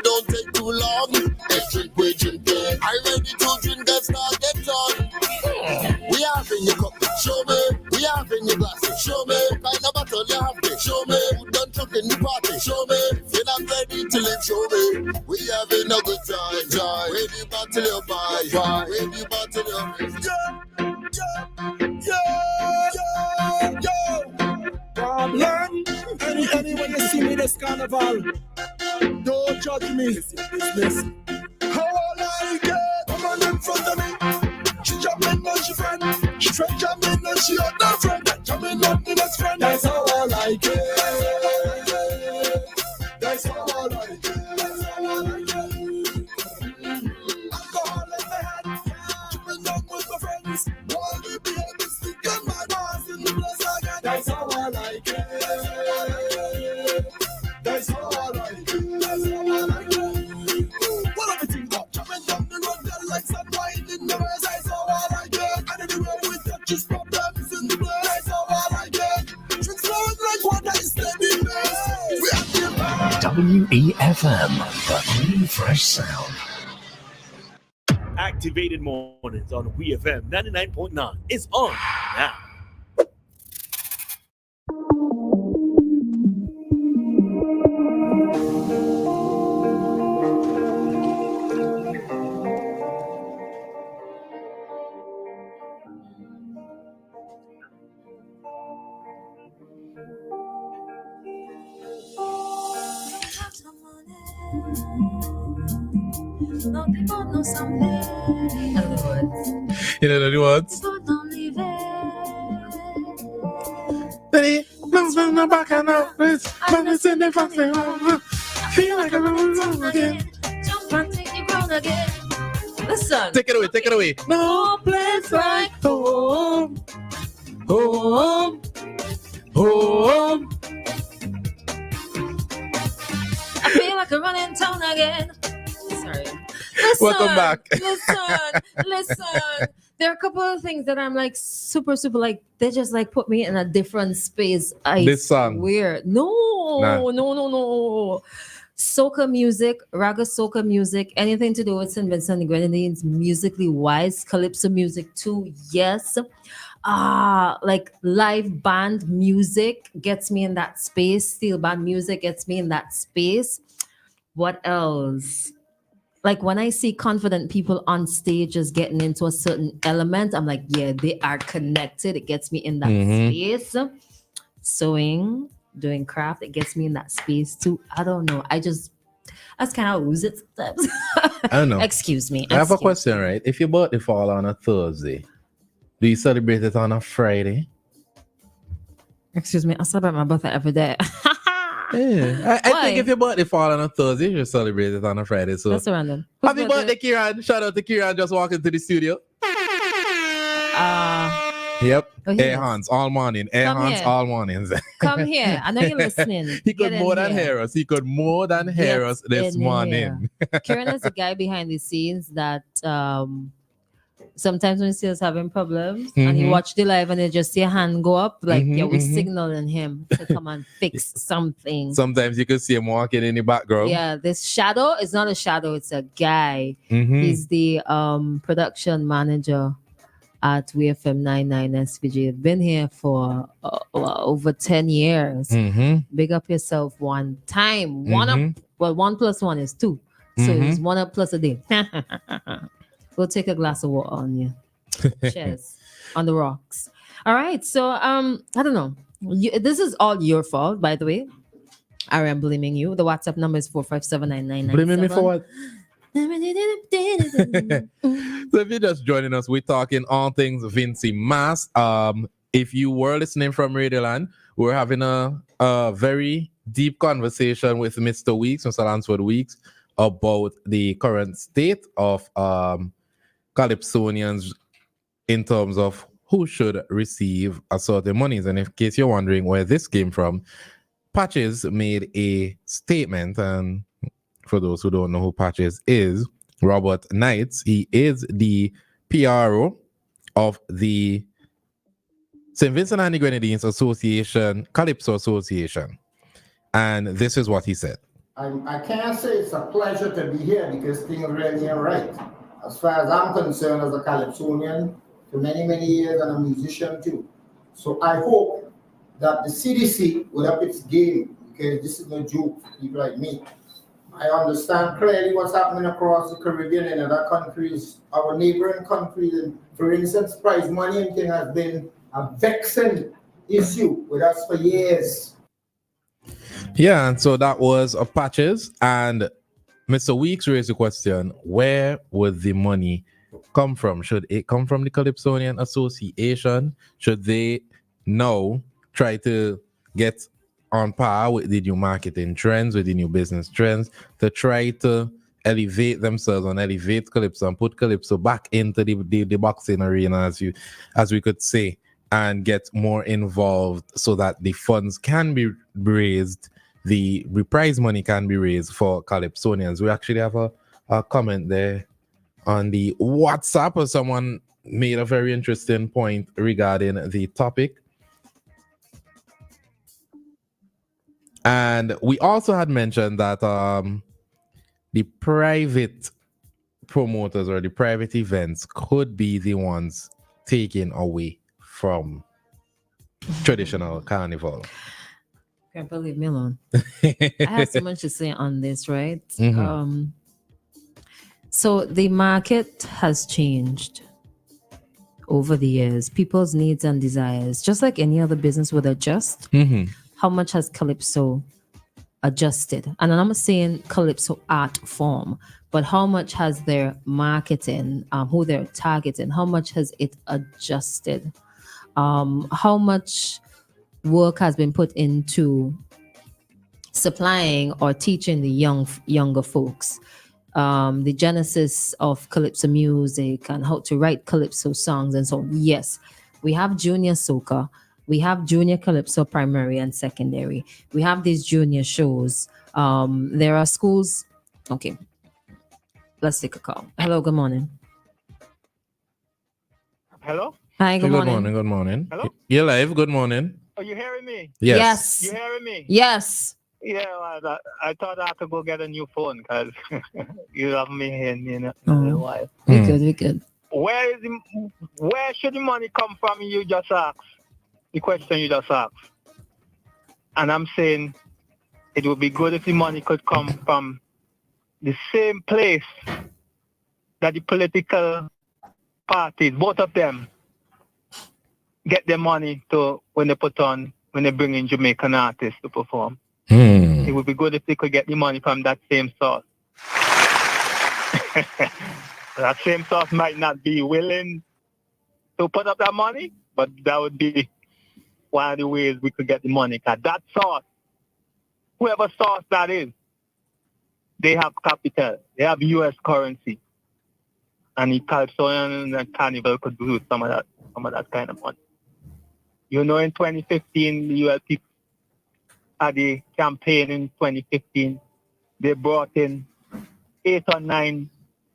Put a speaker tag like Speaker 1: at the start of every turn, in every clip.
Speaker 1: Don't take too long. Let's drink, we drink it. I ready to drink, let's not get on. We have in your cup, show me. We have in your glass, show me. Kind of bottle you have it, show me. Who done drunk in the party, show me. You're not ready to live, show me. We having a good time, joy. Where the bottle you buy, where the bottle you
Speaker 2: Anyway, you see me this carnival, don't judge me. It's your business. How I like it. Woman in front of me, she jumping on she friend. She friend jumping on she other friend. Jumping on the next friend. That's how I like it. That's how I like it. Alcohol in my hand, jumping on with my friends. All the babies sticking my bars in the place again. That's how I like it. That's how I like it. That's how I like it. What everything got jumping down the road, that like sun winding the waves. That's how I like it. And anywhere we touch just problems in the place. That's how I like it. Drinks flowing like water is steady. We have the
Speaker 3: WEFM, the clean, fresh sound.
Speaker 4: Activated mornings on WEFM 99.9 is on now.
Speaker 5: You know the words? Feel like I'm again.
Speaker 6: Listen.
Speaker 5: Take it away. No place like home. Home. Home.
Speaker 6: I feel like I'm running town again. Sorry. Listen,
Speaker 5: Welcome back.
Speaker 6: Listen. There are a couple of things that I'm like super like they just like put me in a different space.
Speaker 5: This song.
Speaker 6: Weird. No. Soca music, raga soca music, anything to do with St. Vincent and Grenadines musically wise, Calypso music too, yes. Like live band music gets me in that space. Steel band music gets me in that space. What else? Like when I see confident people on stage just getting into a certain element, I'm like, yeah, they are connected. It gets me in that space. Sewing, doing craft, it gets me in that space too. I don't know. That's kind of lose it sometimes.
Speaker 5: I don't know.
Speaker 6: Excuse me.
Speaker 5: I have a question, right? If your birthday fall on a Thursday, do you celebrate it on a Friday?
Speaker 6: Excuse me. I celebrate my birthday every day.
Speaker 5: Yeah. I think if your birthday fall on a Thursday, you should celebrate it on a Friday. So
Speaker 6: that's random.
Speaker 5: Happy birthday, Kieran. Shout out to Kieran just walking to the studio. Yep. Air hands all morning. Air hands all mornings.
Speaker 6: Come here. I know you're listening.
Speaker 5: He could more than hear us. He could more than hear us this morning.
Speaker 6: Kieran is the guy behind the scenes that sometimes when he sees us having problems and he watch the live and they just see a hand go up, like we're signaling him to come and fix something.
Speaker 5: Sometimes you can see him walking in the background.
Speaker 6: Yeah, this shadow is not a shadow, it's a guy. He's the production manager at WEFM 99 SVG. I've been here for over 10 years. Big up yourself one time. One plus one is two. So it's 1 up plus a day. We'll take a glass of water on you. Cheers. On the rocks. All right. So I don't know. This is all your fault, by the way. I am blaming you. The WhatsApp number is 4579997.
Speaker 5: Blaming me for what? So if you're just joining us, we're talking all things VINCYMAS. If you were listening from Radioland, we're having a very deep conversation with Mr. Weeks, Mr. Lansford Weeks, about the current state of Calypsonians in terms of who should receive a certain monies. And in case you're wondering where this came from, Patches made a statement, and for those who don't know who Patches is, Robert Knights, he is the PRO of the St. Vincent and the Grenadines Association, Calypso Association. And this is what he said.
Speaker 7: I can't say it's a pleasure to be here because things really ain't right. As far as I'm concerned, as a Calypsonian for many, many years and a musician too. So I hope that the CDC will up its game because this is no joke for people like me. I understand clearly what's happening across the Caribbean and other countries, our neighboring countries. And for instance, prize money and thing has been a vexing issue with us for years.
Speaker 5: Yeah, and so that was of Patches. And Mr. Weeks raised the question, where would the money come from? Should it come from the Calypsonian Association? Should they now try to get on par with the new marketing trends, with the new business trends, to try to elevate themselves and elevate Calypso and put Calypso back into the boxing arena, as we could say, and get more involved so that the funds can be raised, the prize money can be raised for Calypsonians. We actually have a comment there on the WhatsApp, or someone made a very interesting point regarding the topic. And we also had mentioned that the private promoters or the private events could be the ones taken away from traditional carnival.
Speaker 6: Grandpa, leave me alone. I have so much to say on this, right?
Speaker 5: Mhm.
Speaker 6: So the market has changed over the years. People's needs and desires, just like any other business would adjust.
Speaker 5: Mhm.
Speaker 6: How much has Calypso adjusted? And I'm not saying Calypso art form, but how much has their marketing, who they're targeting, how much has it adjusted? How much work has been put into supplying or teaching the younger folks the genesis of Calypso music and how to write Calypso songs and so on. Yes, we have junior soca, we have junior Calypso primary and secondary. We have these junior shows. There are schools. Okay, let's take a call. Hello, good morning.
Speaker 8: Hello?
Speaker 6: Hi, good morning.
Speaker 5: Good morning.
Speaker 8: Hello?
Speaker 5: You're live. Good morning.
Speaker 8: Are you hearing me?
Speaker 5: Yes.
Speaker 8: You hearing me?
Speaker 6: Yes.
Speaker 8: Yeah, well, I thought I had to go get a new phone because you have me in a while.
Speaker 6: We good.
Speaker 8: Where should the money come from? You just asked the question you just asked, and I'm saying it would be good if the money could come from the same place that the political parties, both of them, get their money to when they bring in Jamaican artists to perform. It would be good if they could get the money from that same source. That same source might not be willing to put up that money, but that would be one of the ways we could get the money. Because that source, whoever source that is, they have capital, they have U.S. currency, and the Calypsonian and Carnival could do some of that kind of money. You know, in 2015, the U.S. people at the campaign in 2015, they brought in 8 or 9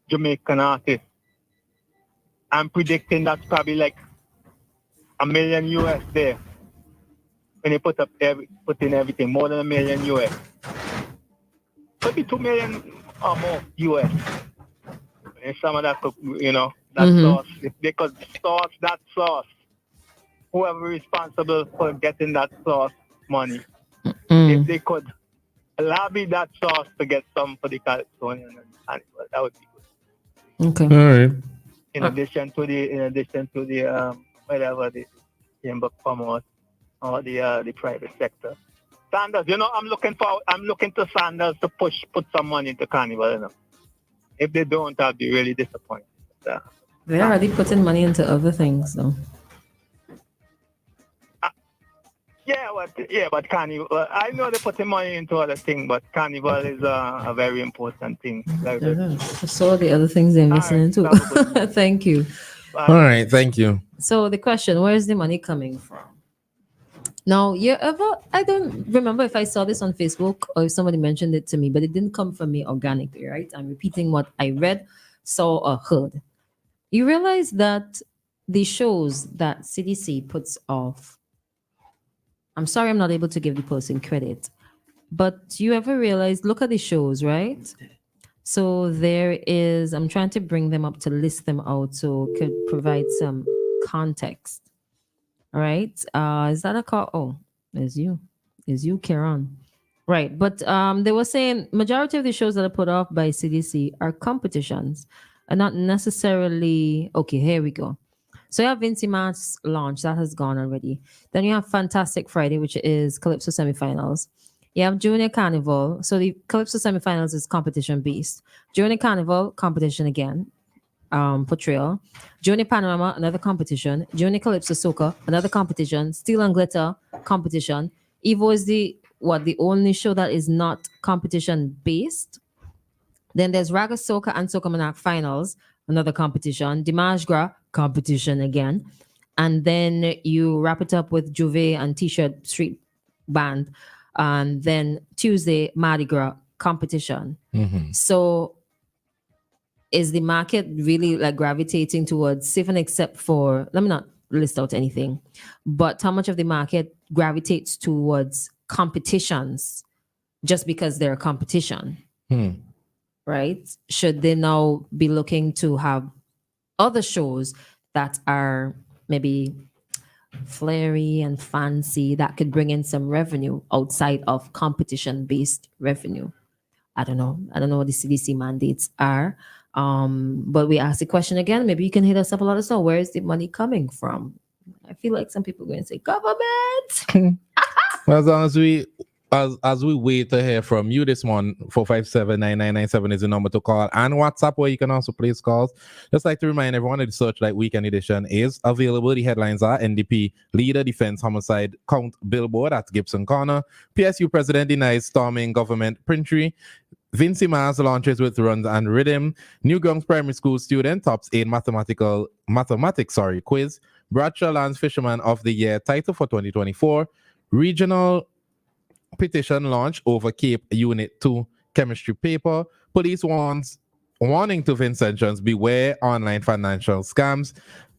Speaker 8: Jamaican artists. I'm predicting that's probably like $1 million US there. When they put in everything, more than $1 million US. Maybe 2 million or more US. And some of that, source, if they could source that source, whoever is responsible for getting that source money, if they could lobby that source to get some for the Calypsonian and Carnival, that would be good.
Speaker 6: Okay.
Speaker 5: All right.
Speaker 8: In addition to the whatever the chamber promote or the private sector. Sanders, I'm looking to Sanders to put some money into Carnival. If they don't, I'll be really disappointed.
Speaker 6: They're already putting money into other things, though.
Speaker 8: But Carnival, I know they're putting money into other things, but Carnival is a very important thing.
Speaker 6: So the other things they're investing into. Thank you.
Speaker 8: Bye.
Speaker 5: All right. Thank you.
Speaker 6: So the question, where is the money coming from? Now, I don't remember if I saw this on Facebook or if somebody mentioned it to me, but it didn't come from me organically, right? I'm repeating what I read, saw, or heard. You realize that the shows that CDC puts off, I'm sorry I'm not able to give the person credit, But you ever realize, look at the shows, right? So there is, I'm trying to bring them up to list them out so could provide some context. All right. Is that a call? Oh, is you. Is you, Karen. Right. But they were saying majority of the shows that are put off by CDC are competitions and not necessarily okay, here we go. So you have VINCYMAS launch, that has gone already. Then you have Fantastic Friday, which is Calypso semifinals. You have Junior Carnival. So the Calypso semifinals is competition based. Junior Carnival, competition again, portrayal. Junior Panorama, another competition. Junior Calypso Soca, another competition. Steel and Glitter, competition. Evo is the only show that is not competition based. Then there's Raga Soca and Soca Monarch finals, another competition. Dimanche Gras, competition again. And then you wrap it up with Juve and T-shirt street band. And then Tuesday, Mardi Gras, competition. So is the market really like gravitating towards safe and except for, let me not list out anything, but how much of the market gravitates towards competitions just because they're a competition? Right? Should they now be looking to have other shows that are maybe flary and fancy that could bring in some revenue outside of competition-based revenue? I don't know. I don't know what the CDC mandates are. But we ask the question again. Maybe you can hit us up a lot of stuff. Where is the money coming from? I feel like some people are going to say government.
Speaker 5: As long as we wait to hear from you this morning, 457-9997 is the number to call, and WhatsApp, where you can also place calls. Just like to remind everyone that the Searchlight Weekend Edition is available. The headlines are NDP leader defense homicide count billboard at Gibson Corner. PSU president denies storming government printry. VINCYMAS launches with runs and rhythm. Newgrounds Primary School student tops in mathematics quiz. Bradshaw lands Fisherman of the Year title for 2024. Regional petition launch over Cape Unit 2 chemistry paper. Police warning to Vincentians, beware online financial scams.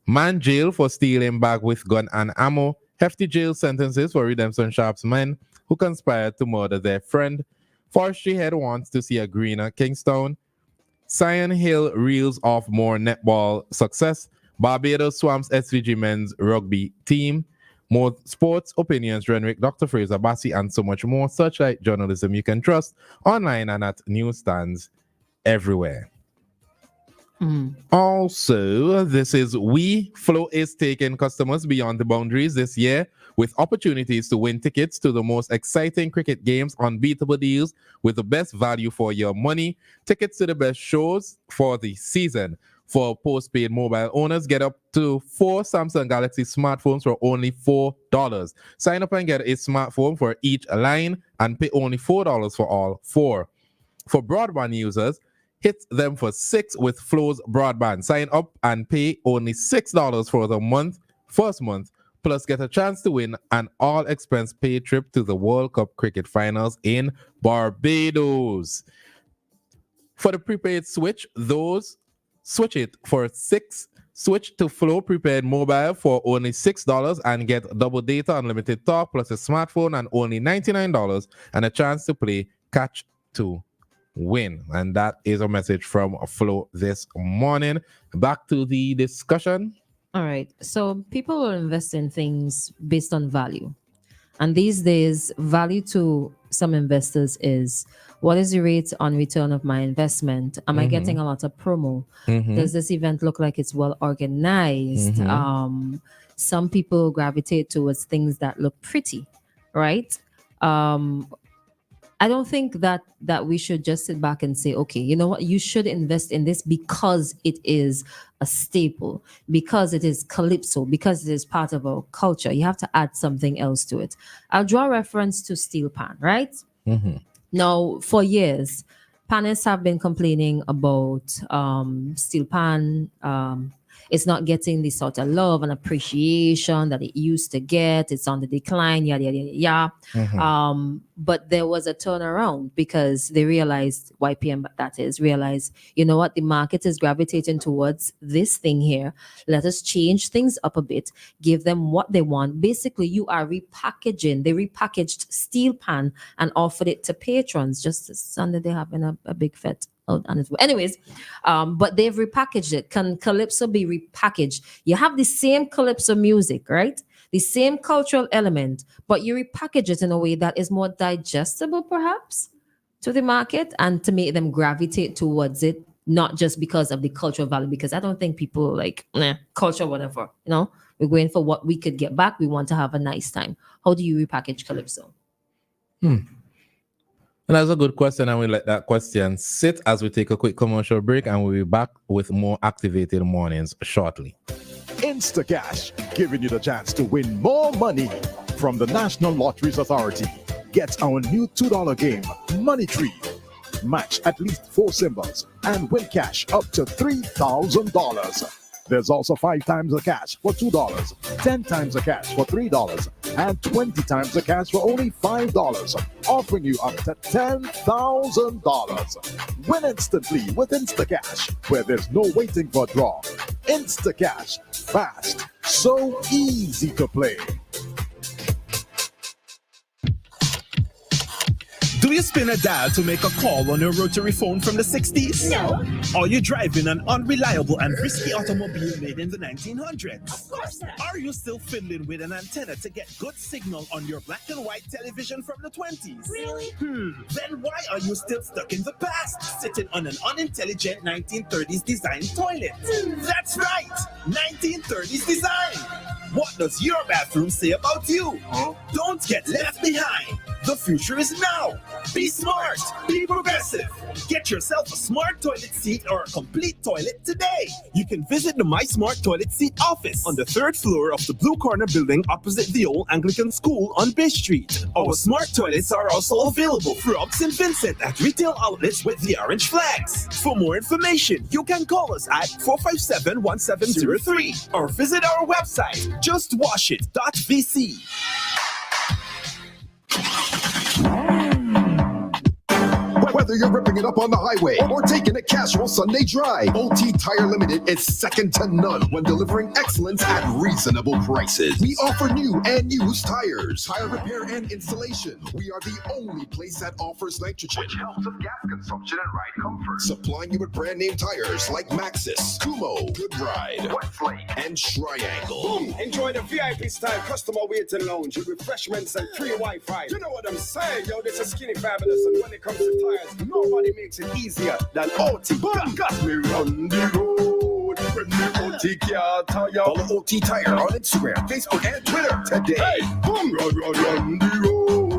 Speaker 5: Man jail for stealing bag with gun and ammo. Hefty jail sentences for Redemption Sharp's men who conspired to murder their friend. Forestry Head wants to see a greener Kingstown. Sion Hill reels off more netball success. Barbados swamps SVG men's rugby team. More sports, opinions, Renwick, Dr. Fraser Bassi, and so much more. Searchlight journalism you can trust online and at newsstands everywhere. Also, this is Flow is taking customers beyond the boundaries this year with opportunities to win tickets to the most exciting cricket games, unbeatable deals with the best value for your money. Tickets to the best shows for the season. For postpaid mobile owners, get up to 4 Samsung Galaxy smartphones for only $4. Sign up and get a smartphone for each line and pay only $4 for all 4. For broadband users, hit them for 6 with Flow's broadband. Sign up and pay only $6 for the first month, plus get a chance to win an all-expense paid trip to the World Cup Cricket Finals in Barbados. For the prepaid switch, switch it for 6. Switch to Flow prepaid mobile for only $6 and get double data, unlimited talk, plus a smartphone and only $99 and a chance to play Catch to Win. And that is a message from Flow this morning. Back to the discussion.
Speaker 6: All right. So people will invest in things based on value. And these days, value to some investors is, what is the rate on return of my investment? Am I getting a lot of promo? Does this event look like it's well organized? Some people gravitate towards things that look pretty, right? I don't think that we should just sit back and say, okay, you know what, you should invest in this because it is a staple, because it is Calypso, because it is part of our culture. You have to add something else to it. I'll draw reference to steel pan, right? Now, for years, panists have been complaining about steel pan. it's not getting the sort of love and appreciation that it used to get. It's on the decline, yada yada yada. But there was a turnaround because they realized, YPM that is, realized, you know what, the market is gravitating towards this thing here. Let us change things up a bit, give them what they want. Basically, you are repackaging. They repackaged steel pan and offered it to patrons. Just this Sunday, they're having a big fete. Anyways, but they've repackaged it. Can Calypso be repackaged? You have the same Calypso music, right? The same cultural element, but you repackage it in a way that is more digestible, perhaps, to the market and to make them gravitate towards it, not just because of the cultural value, because I don't think people like culture, whatever, you know, we're going for what we could get back. We want to have a nice time. How do you repackage Calypso?
Speaker 5: And that's a good question, and we'll let that question sit as we take a quick commercial break, and we'll be back with more Activated Mornings shortly.
Speaker 2: Instacash, giving you the chance to win more money from the National Lotteries Authority. Get our new $2 game, Money Tree. Match at least 4 symbols and win cash up to $3,000. There's also 5 times the cash for $2, 10 times the cash for $3, and 20 times the cash for only $5, offering you up to $10,000. Win instantly with Instacash, where there's no waiting for a draw. Instacash, fast, so easy to play.
Speaker 9: Do you spin a dial to make a call on your rotary phone from the 60s?
Speaker 10: No.
Speaker 9: Are you driving an unreliable and risky automobile made in the 1900s?
Speaker 10: Of course not.
Speaker 9: Are you still fiddling with an antenna to get good signal on your black and white television from the 20s?
Speaker 10: Really?
Speaker 9: Then why are you still stuck in the past, sitting on an unintelligent 1930s design toilet? That's right, 1930s design. What does your bathroom say about you? Don't get left behind. The future is now. Be smart. Be progressive. Get yourself a smart toilet seat or a complete toilet today. You can visit the My Smart Toilet Seat office on the 3rd floor of the Blue Corner building opposite the old Anglican School on Bay Street. Our smart toilets are also available throughout St. Vincent at retail outlets with the orange flags. For more information, you can call us at 457-1703 or visit our website, justwashit.vc.
Speaker 11: Whether you're ripping it up on the highway or taking a casual Sunday drive, OT Tire Limited is second to none when delivering excellence at reasonable prices. We offer new and used tires, tire repair and installation. We are the only place that offers nitrogen, which helps with gas consumption and ride comfort. Supplying you with brand name tires like Maxxis, Kumo, Good Ride, Westlake, and Triangle.
Speaker 12: Boom! Enjoy the VIP style customer waiting lounge with refreshments and free Wi-Fi. You know what I'm saying, yo? This is Skinny Fabulous, and when it comes to tires, nobody makes it easier than OT. Got me run the road. When the OT car tire.
Speaker 11: Follow OT Tire on Instagram, Facebook, and Twitter today.
Speaker 12: Hey, boom! Run the road.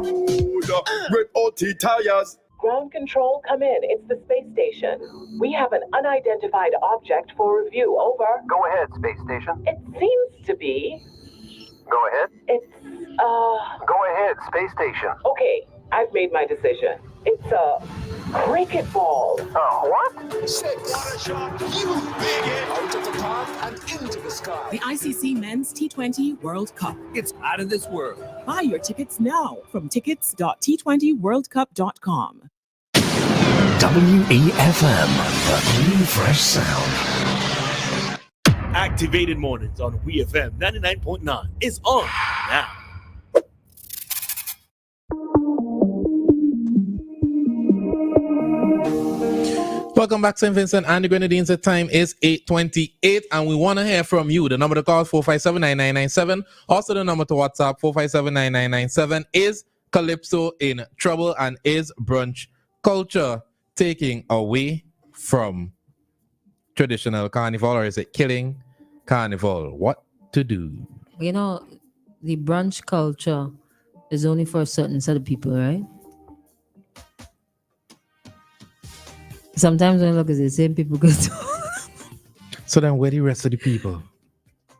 Speaker 12: With OT tires.
Speaker 13: Ground control, come in. It's the space station. We have an unidentified object for review. Over.
Speaker 14: Go ahead, space station.
Speaker 13: It seems to be.
Speaker 14: Go ahead.
Speaker 13: It's,
Speaker 14: Go ahead, space station.
Speaker 13: Okay, I've made my decision. It's a cricket ball.
Speaker 14: What?
Speaker 11: 6.
Speaker 12: What a shot. You big it. Out of the park and into the sky.
Speaker 15: The ICC Men's T20 World Cup.
Speaker 9: It's out of this world.
Speaker 15: Buy your tickets now from tickets.t20worldcup.com.
Speaker 3: WEFM, the new fresh sound.
Speaker 4: Activated Mornings on WEFM 99.9 is on now.
Speaker 5: Welcome back, St. Vincent and the Grenadines. The time is 8:28, and we want to hear from you. The number to call is 457-9997. Also, the number to WhatsApp 457-9997. Is Calypso in trouble, and is brunch culture taking away from traditional carnival, or is it killing carnival? What to do?
Speaker 6: You know, the brunch culture is only for a certain set of people, right? Sometimes when I look at the same people go to
Speaker 5: So then where the rest of the people?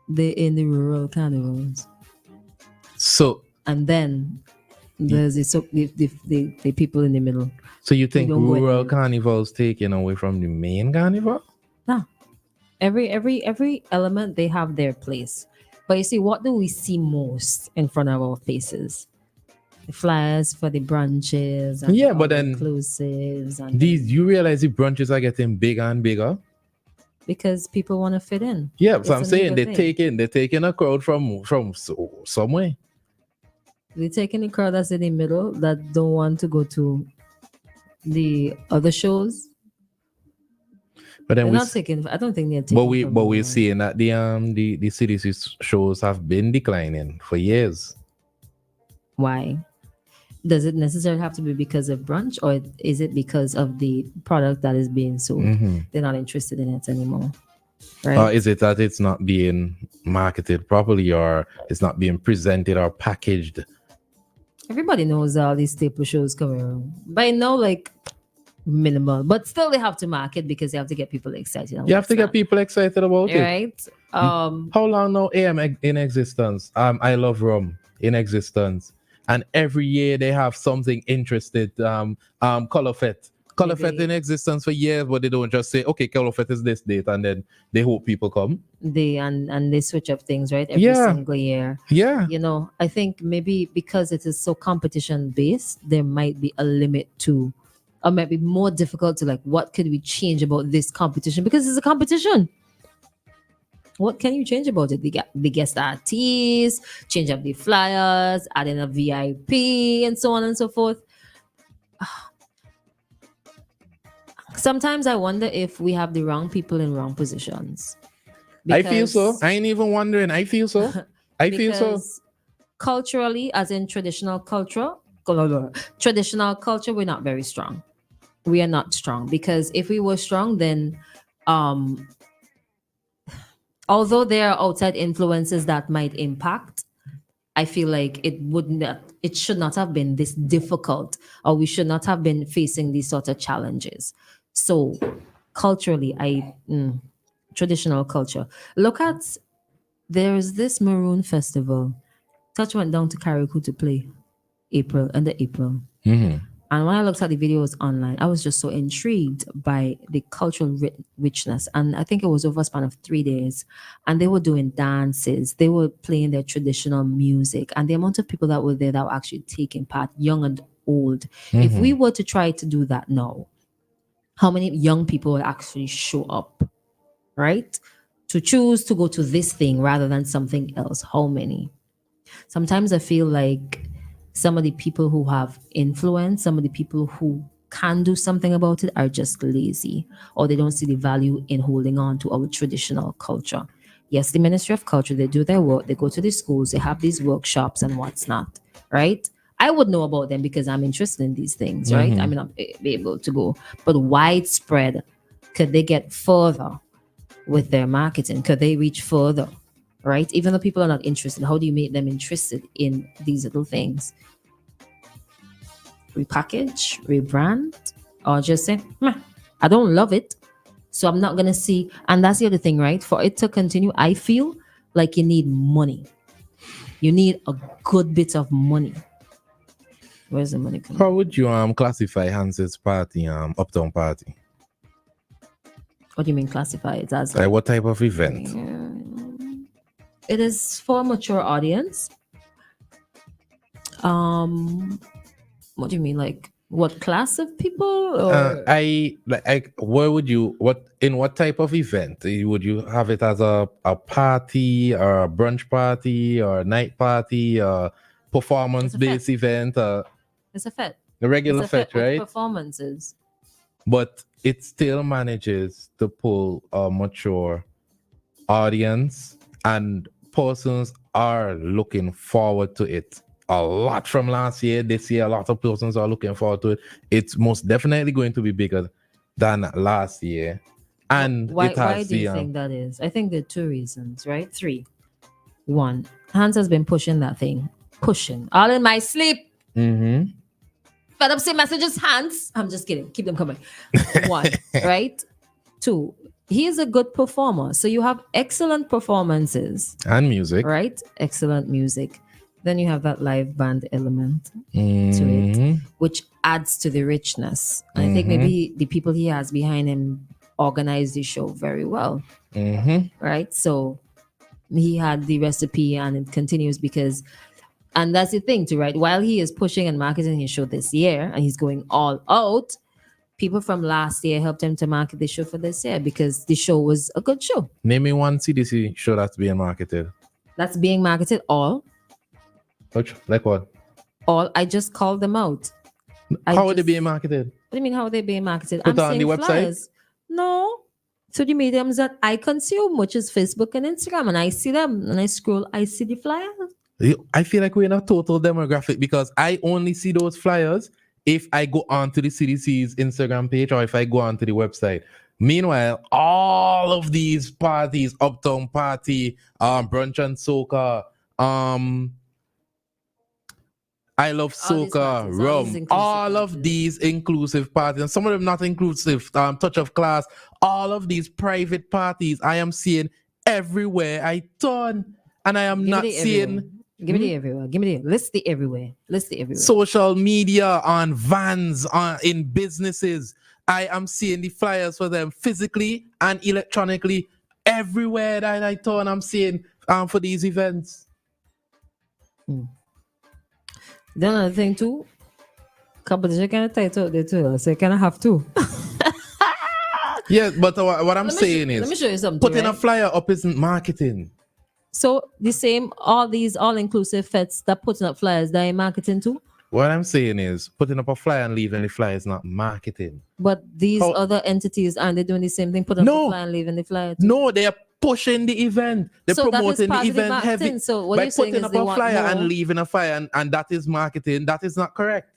Speaker 6: They're in the rural carnivals.
Speaker 5: So
Speaker 6: and then there's the people in the middle.
Speaker 5: So you think rural carnivals taken away from the main carnival?
Speaker 6: No. Every element, they have their place. But you see, what do we see most in front of our faces? The flyers for the brunches and
Speaker 5: Yeah,
Speaker 6: the
Speaker 5: but then
Speaker 6: inclusives and
Speaker 5: these, you realize the brunches are getting bigger and bigger.
Speaker 6: because people want to fit in.
Speaker 5: Yeah,
Speaker 6: It's
Speaker 5: so I'm
Speaker 6: a
Speaker 5: saying
Speaker 6: nigga thing.
Speaker 5: they're taking a crowd from somewhere.
Speaker 6: They're taking the crowd that's in the middle that don't want to go to the other shows.
Speaker 5: But then
Speaker 6: They're
Speaker 5: we
Speaker 6: not taking. I don't think they're taking.
Speaker 5: but we're
Speaker 6: from
Speaker 5: seeing that the cities shows have been declining for years.
Speaker 6: Why? Does it necessarily have to be because of brunch, or is it because of the product that is being sold?
Speaker 5: Mhm.
Speaker 6: They're not interested in it anymore, right?
Speaker 5: Is it that it's not being marketed properly, or it's not being presented or packaged?
Speaker 6: Everybody knows all these staple shows coming around by now, like minimal, but still they have to market because they have to get people excited. and
Speaker 5: You have to get
Speaker 6: whatnot,
Speaker 5: people excited about it.
Speaker 6: right?
Speaker 5: How long now AM in existence? I Love Rum in existence, and every year they have something interested. Color Fete in existence for years, but they don't just say, okay, Color Fete is this date, and then they hope people come.
Speaker 6: They switch up things, right? Every
Speaker 5: Yeah.
Speaker 6: single year.
Speaker 5: Yeah.
Speaker 6: You know, I think maybe because it is so competition based, there might be a limit to, or might be more difficult to, like, what could we change about this competition? Because it's a competition. What can you change about it? The guest artists, change up the flyers, add in a VIP, and so on and so forth. Sometimes I wonder if we have the wrong people in wrong positions.
Speaker 5: I feel so. I ain't even wondering. I feel so. I feel so.
Speaker 6: Because culturally, as in traditional culture, we're not very strong. We are not strong, because if we were strong, then although there are outside influences that might impact, I feel like it should not have been this difficult, or we should not have been facing these sort of challenges. So culturally, traditional culture. Look at, there's this Maroon Festival. Touch went down to Carriacou to play April.
Speaker 5: Mhm.
Speaker 6: And when I looked at the videos online, I was just so intrigued by the cultural richness. And I think it was over a span of 3 days. And they were doing dances. They were playing their traditional music. And the amount of people that were there that were actually taking part, young and old. If
Speaker 5: Mhm.
Speaker 6: we were to try to do that now, how many young people would actually show up, right? To choose to go to this thing rather than something else. How many? Sometimes I feel like some of the people who have influence, some of the people who can do something about it are just lazy, or they don't see the value in holding on to our traditional culture. Yes, the Ministry of Culture, they do their work, they go to the schools, they have these workshops and what's not, right? I would know about them because I'm interested in these things, right?
Speaker 5: Mhm.
Speaker 6: I mean, I'll be able to go. But widespread, could they get further with their marketing? Could they reach further? Right? Even though people are not interested, how do you make them interested in these little things? Repackage, rebrand, or just say, "Meh, I don't love it, so I'm not gonna see." And that's the other thing, right? For it to continue, I feel like you need money. You need a good bit of money. Where's the money coming?
Speaker 5: How would you classify Hans's party, Uptown Party?
Speaker 6: What do you mean classify it as?
Speaker 5: Like what type of event?
Speaker 6: It is for a mature audience. What do you mean? Like what class of people? Or
Speaker 5: What type of event would you have it as a party or a brunch party or a night party or performance based event?
Speaker 6: It's a fete.
Speaker 5: The regular
Speaker 6: It's a
Speaker 5: fete,
Speaker 6: with
Speaker 5: right?
Speaker 6: performances.
Speaker 5: But it still manages to pull a mature audience, and persons are looking forward to it a lot from last year. This year, a lot of persons are looking forward to it. It's most definitely going to be bigger than last year. And
Speaker 6: Why
Speaker 5: it has
Speaker 6: do you think that is? I think there are two reasons, right? Three. One, Hans has been pushing that thing. Pushing. All in my sleep.
Speaker 5: Mm-hmm.
Speaker 6: Fed up say messages, Hans. I'm just kidding. Keep them coming. One, right? Two, he is a good performer. So you have excellent performances.
Speaker 5: And music.
Speaker 6: Right? Excellent music. Then you have that live band element to
Speaker 5: Mm-hmm.
Speaker 6: it, which adds to the richness. And I think maybe the people he has behind him organized the show very well.
Speaker 5: Mm-hmm.
Speaker 6: Right? So he had the recipe and it continues and that's the thing too, right? While he is pushing and marketing his show this year and he's going all out, people from last year helped him to market the show for this year because the show was a good show.
Speaker 5: Name me one CDC show that's being marketed.
Speaker 6: That's being marketed all.
Speaker 5: Which, like what?
Speaker 6: All. I just called them out.
Speaker 5: How are they being marketed?
Speaker 6: What do you mean how are they being marketed?
Speaker 5: Put on the website?
Speaker 6: Flyers. No. To the mediums that I consume, which is Facebook and Instagram, and I see them and I scroll, I see the flyers.
Speaker 5: I feel like we're in a total demographic because I only see those flyers if I go onto the CDC's Instagram page or if I go onto the website. Meanwhile, all of these parties, Uptown Party, Brunch and Soca, I Love Soca, Rum, all of these inclusive parties, and some of them not inclusive, Touch of Class, all of these private parties I am seeing everywhere I turn, and I am not seeing...
Speaker 6: Give me the everywhere. Give me the list the everywhere. List the everywhere.
Speaker 5: Social media, on vans, in businesses. I am seeing the flyers for them physically and electronically everywhere that I turn. I'm seeing for these events.
Speaker 6: The other thing too, competition kind of tight out there too, so you kind of have to.
Speaker 5: Yeah, but what I'm saying is,
Speaker 6: let me show you something.
Speaker 5: Putting a flyer up isn't marketing.
Speaker 6: So the same, all these all-inclusive fets that putting up flyers, that ain't marketing too?
Speaker 5: What I'm saying is, putting up a flyer and leaving the flyer is not marketing.
Speaker 6: But these other entities, aren't they doing the same thing? Putting up a flyer and leaving the flyer too?
Speaker 5: No, they are pushing the event. They're promoting the event heavy.
Speaker 6: So what
Speaker 5: by
Speaker 6: you're saying
Speaker 5: putting
Speaker 6: is
Speaker 5: up
Speaker 6: they
Speaker 5: a
Speaker 6: want
Speaker 5: flyer
Speaker 6: more.
Speaker 5: and leaving a flyer, and that is marketing. That is not correct.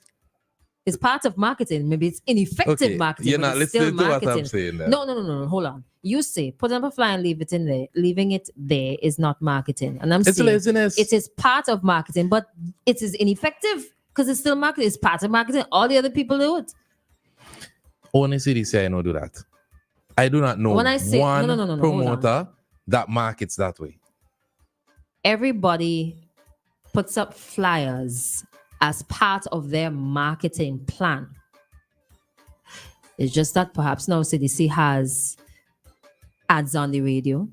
Speaker 6: It's part of marketing. Maybe it's ineffective marketing.
Speaker 5: You're
Speaker 6: but
Speaker 5: not
Speaker 6: it's still
Speaker 5: listening to what I'm
Speaker 6: marketing.
Speaker 5: saying there.
Speaker 6: No. Hold on. You say put up a flyer and leave it in there. Leaving it there is not marketing. And I'm
Speaker 5: It's
Speaker 6: saying
Speaker 5: laziness.
Speaker 6: it is part of marketing, but it is ineffective because it's still marketing. It's part of marketing. All the other people do it.
Speaker 5: Only CDC I know do that. I do not know
Speaker 6: When I say
Speaker 5: one
Speaker 6: no, hold on.
Speaker 5: promoter that markets that way.
Speaker 6: Everybody puts up flyers as part of their marketing plan. It's just that perhaps now CDC has ads on the radio.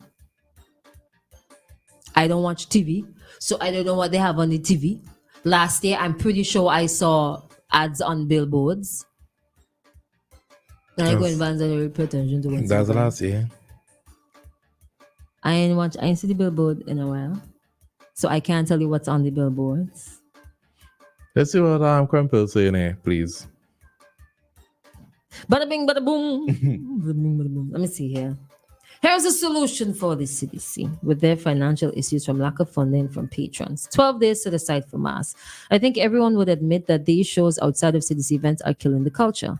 Speaker 6: I don't watch TV, so I don't know what they have on the TV. Last year, I'm pretty sure I saw ads on billboards. And I go in vans and I pay attention to what's
Speaker 5: That's
Speaker 6: on.
Speaker 5: last year.
Speaker 6: I ain't see the billboard in a while, so I can't tell you what's on the billboards.
Speaker 5: Let's see what Crumpel saying here, please.
Speaker 6: Bada bing, bada boom. Bada bing, bada boom. Let me see here. Here's a solution for the CDC with their financial issues from lack of funding from patrons. 12 days to decide for mass. I think everyone would admit that these shows outside of CDC events are killing the culture.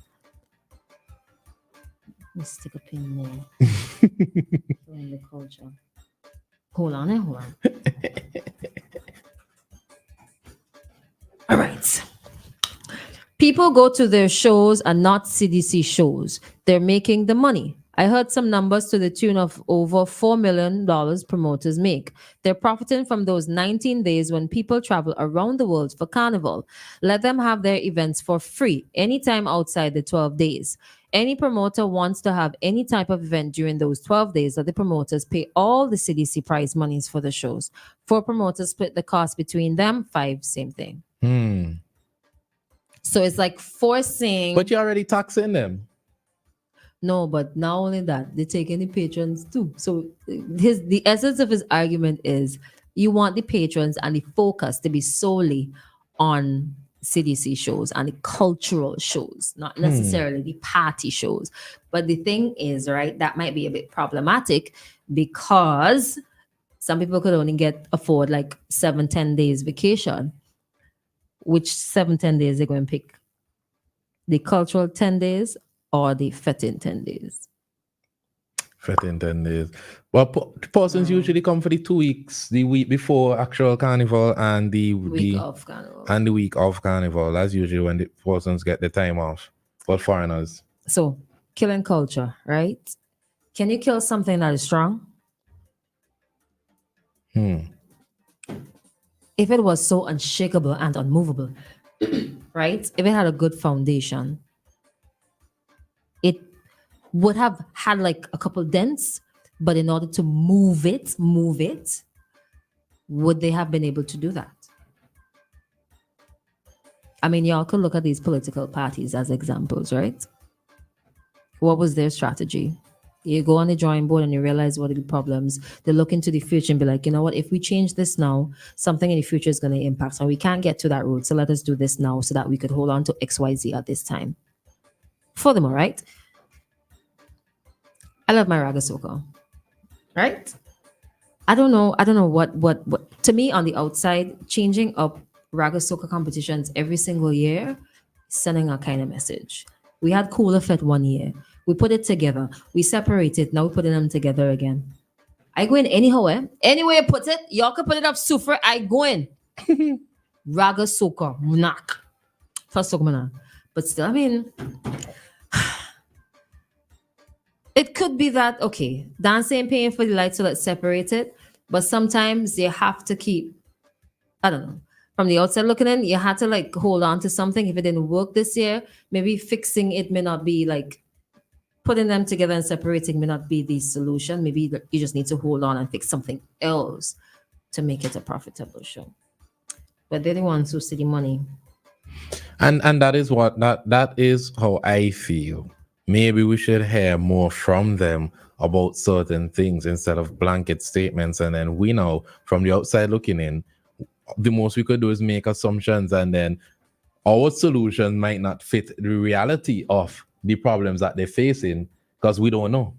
Speaker 6: Let me stick a pin there. Killing the culture. Hold on. All right. People go to their shows and not CDC shows. They're making the money. I heard some numbers to the tune of over $4 million promoters make. They're profiting from those 19 days when people travel around the world for Carnival. Let them have their events for free anytime outside the 12 days. Any promoter wants to have any type of event during those 12 days that the promoters pay all the CDC prize monies for the shows. 4 promoters split the cost between them, 5, same thing. So it's like forcing...
Speaker 5: But you're already taxing them.
Speaker 6: No, but not only that, they're taking the patrons too. So the essence of his argument is you want the patrons and the focus to be solely on CDC shows and the cultural shows, not necessarily the party shows. But the thing is, right, that might be a bit problematic because some people could only afford like 7-10 days vacation. Which 7-10 days they're going to pick? The cultural 10 days or the fetting 10 days?
Speaker 5: Fetting 10 days. Well, persons usually come for the 2 weeks, the week before actual carnival and the week of carnival. And the week of carnival. That's usually when the persons get the time off for foreigners.
Speaker 6: So, killing culture, right? Can you kill something that is strong? If it was so unshakable and unmovable, right? If it had a good foundation, would have had like a couple dents, but in order to move it, would they have been able to do that? I mean, y'all could look at these political parties as examples, right? What was their strategy? You go on the drawing board and you realize what are the problems. They look into the future and be like, you know what, if we change this now, something in the future is going to impact. So we can't get to that road. So let us do this now so that we could hold on to XYZ at this time. Furthermore, right? I love my raga soca, right? I don't know what to me on the outside, changing up raga soca competitions every single year, sending a kind of message. We had Cooler Fete one year. We put it together. We separated. Now we're putting them together again. I go in anyhow, Anywhere you put it, y'all can put it up super. I go in. Raga soca, knock. First soca, but still, I mean, it could be that, okay, dancing and paying for the light, so let's separate it. But sometimes you have to keep, I don't know, from the outside looking in, you had to like hold on to something. If it didn't work this year, maybe fixing it may not be like, putting them together and separating may not be the solution. Maybe you just need to hold on and fix something else to make it a profitable show. But they're the ones who see the money.
Speaker 5: And that is what that is how I feel. Maybe we should hear more from them about certain things instead of blanket statements. And then we know from the outside looking in, the most we could do is make assumptions, and then our solution might not fit the reality of the problems that they're facing because we don't know.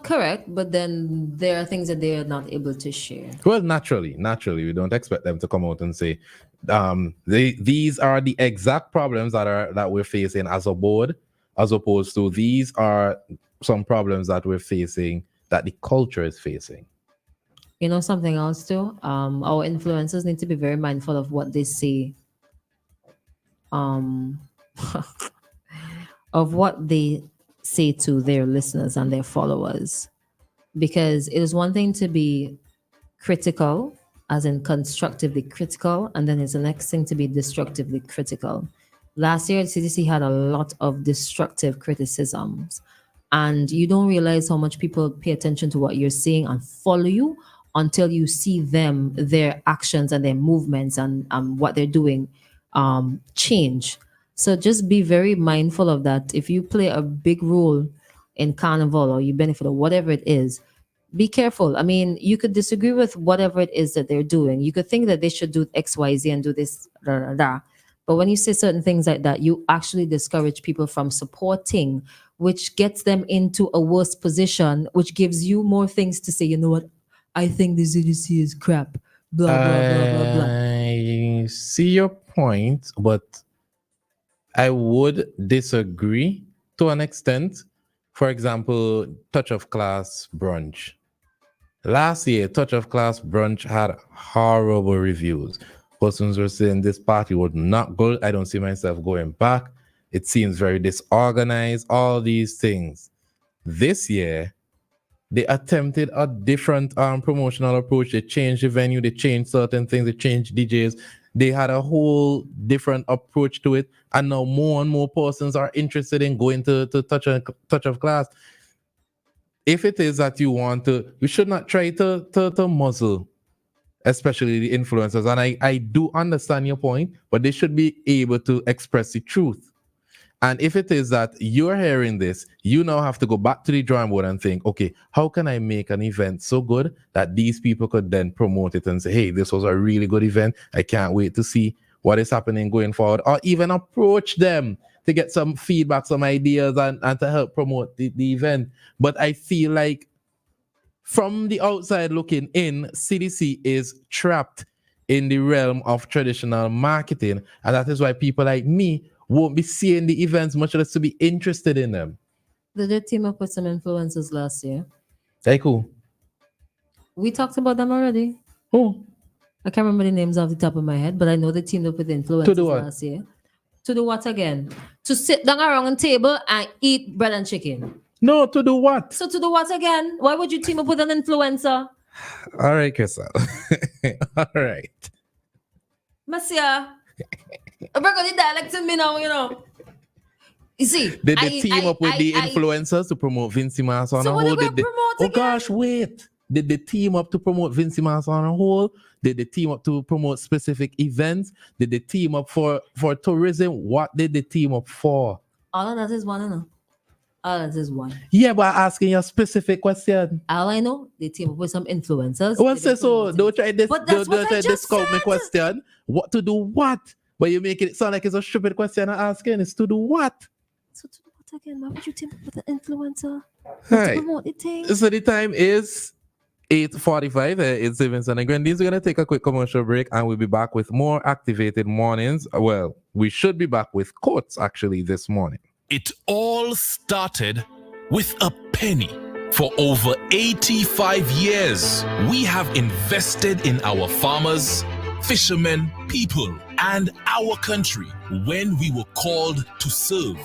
Speaker 6: Correct, but then there are things that they are not able to share.
Speaker 5: Well, naturally, we don't expect them to come out and say, these are the exact problems that we're facing as a board, as opposed to these are some problems that we're facing that the culture is facing.
Speaker 6: You know something else too? Our influencers need to be very mindful of what they say. Of what they say to their listeners and their followers, because it is one thing to be critical, as in constructively critical, and then it's the next thing to be destructively critical. Last year, the CDC had a lot of destructive criticisms, and you don't realize how much people pay attention to what you're saying and follow you until you see them, their actions and their movements and what they're doing change. So just be very mindful of that. If you play a big role in Carnival or you benefit or whatever it is, be careful. I mean, you could disagree with whatever it is that they're doing. You could think that they should do XYZ and do this, But when you say certain things like that, you actually discourage people from supporting, which gets them into a worse position, which gives you more things to say, you know what, I think the CDC is crap. Blah, blah, blah, blah, blah.
Speaker 5: I see your point, but I would disagree to an extent. For example, Touch of Class Brunch. Last year, Touch of Class Brunch had horrible reviews. Persons were saying this party was not good. I don't see myself going back. It seems very disorganized, all these things. This year, they attempted a different promotional approach. They changed the venue, they changed certain things, they changed DJs. They had a whole different approach to it. And now more and more persons are interested in going to Touch of Class. If it is that you want to, you should not try to muzzle, especially the influencers. And I do understand your point, but they should be able to express the truth. And if it is that you're hearing this, you now have to go back to the drawing board and think, okay, how can I make an event so good that these people could then promote it and say, hey, this was a really good event. I can't wait to see what is happening going forward, or even approach them to get some feedback, some ideas, and to help promote the event. But I feel like from the outside looking in, CDC is trapped in the realm of traditional marketing. And that is why people like me won't be seeing the events, much less to be interested in them.
Speaker 6: Did they team up with some influencers last year?
Speaker 5: Very cool.
Speaker 6: We talked about them already.
Speaker 5: Who?
Speaker 6: I can't remember the names off the top of my head, but I know they teamed up with influencers last year. To do what again? To sit down around a table and eat bread and chicken.
Speaker 5: No, to do what?
Speaker 6: So to do what again? Why would you team up with an influencer?
Speaker 5: All right, Christal. All right.
Speaker 6: Monsieur, I'm going to dialect to me now, you know. You see,
Speaker 5: Did they team up with the influencers to promote VINCYMAS on
Speaker 6: So
Speaker 5: a
Speaker 6: what
Speaker 5: whole?
Speaker 6: they gonna promote
Speaker 5: Oh
Speaker 6: again?
Speaker 5: gosh, wait. Did they team up to promote VINCYMAS on a whole? Did they team up to promote specific events? Did they team up for tourism? What did they team up for?
Speaker 6: All of that is one, no. All of that is one.
Speaker 5: Yeah, but asking you a specific question.
Speaker 6: All I know, they team up with some influencers.
Speaker 5: Well, say so. Don't try this.
Speaker 6: But that's
Speaker 5: Don't
Speaker 6: what
Speaker 5: try
Speaker 6: I
Speaker 5: to
Speaker 6: just
Speaker 5: discount my
Speaker 6: said.
Speaker 5: question. What to do? What? But you make it sound like it's a stupid question I'm asking. It's to do what?
Speaker 6: So to do what again? Why would you team up with an influencer?
Speaker 5: Right.
Speaker 6: To promote the thing?
Speaker 5: So the time is 8:45. It's Vincent and Grenadines. We're going to take a quick commercial break and we'll be back with more activated mornings. Well, we should be back with quotes actually this morning.
Speaker 10: It all started with a penny. For over 85 years, we have invested in our farmers, fishermen, people, and our country. When we were called to serve,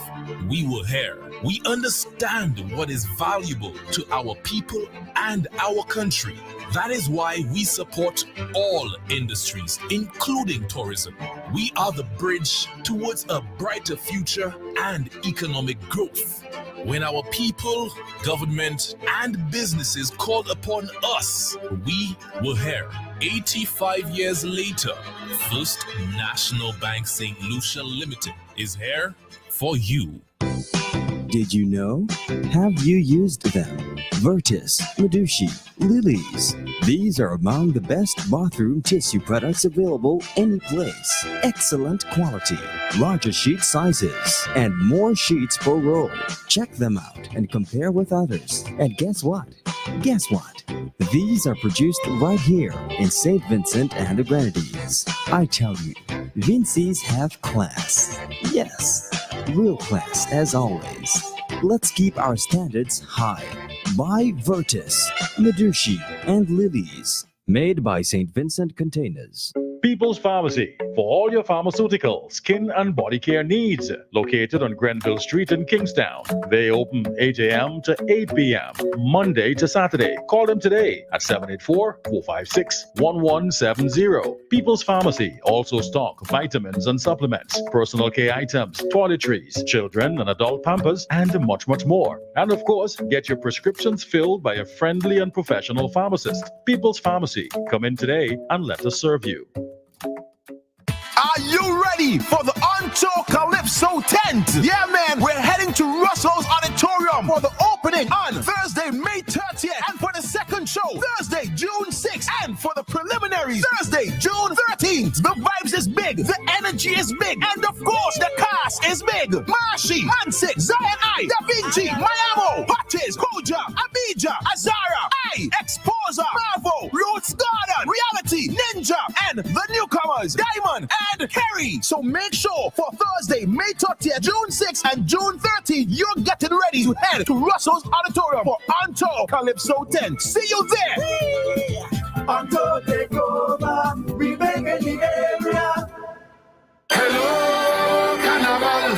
Speaker 10: we were here. We understand what is valuable to our people and our country. That is why we support all industries, including tourism. We are the bridge towards a brighter future and economic growth. When our people, government, and businesses called upon us, we were here. 85 years later, First National Bank St. Lucia Limited is here for you.
Speaker 16: Did you know? Have you used them? Virtus, Medushi, Lilies. These are among the best bathroom tissue products available any place. Excellent quality, larger sheet sizes, and more sheets per roll. Check them out and compare with others. And guess what? Guess what? These are produced right here in St. Vincent and the Grenadines. I tell you, Vincy's have class. Yes, real class as always. Let's keep our standards high. Buy Virtus, Medushi, and Lilies. Made by St. Vincent Containers.
Speaker 17: People's Pharmacy for all your pharmaceutical, skin and body care needs. Located on Grenville Street in Kingstown. They open 8 a.m. to 8 p.m. Monday to Saturday. Call them today at 784-456-1170. People's Pharmacy also stock vitamins and supplements, personal care items, toiletries, children and adult pampers, and much, much more. And of course, get your prescriptions filled by a friendly and professional pharmacist. People's Pharmacy. Come in today and let us serve you.
Speaker 9: Are you ready for the Untold Calypso tent? Yeah, man, we're heading to Russell's Auditorium for the opening on Thursday, May 30th, and for the second show, Thursday, June 6th, and for the preliminaries, Thursday, June 13th. The vibes is big, the energy is big, and of course, the cast is big. Marshi, Mansik, Zion I, Da Vinci, Mayamo, Patches, Koja, Abija, Azara, I, Exposer, Bravo, Roots Garden, Reality, Ninja, and the newcomers, Diamond and Kerry. So make sure for Thursday, May 30th, June 6th, and June 13th, you're getting ready to head to Russell's Auditorium for Untold Calypso 10. See you there.
Speaker 2: Until take over, we make in the area.
Speaker 9: Hello, Carnival.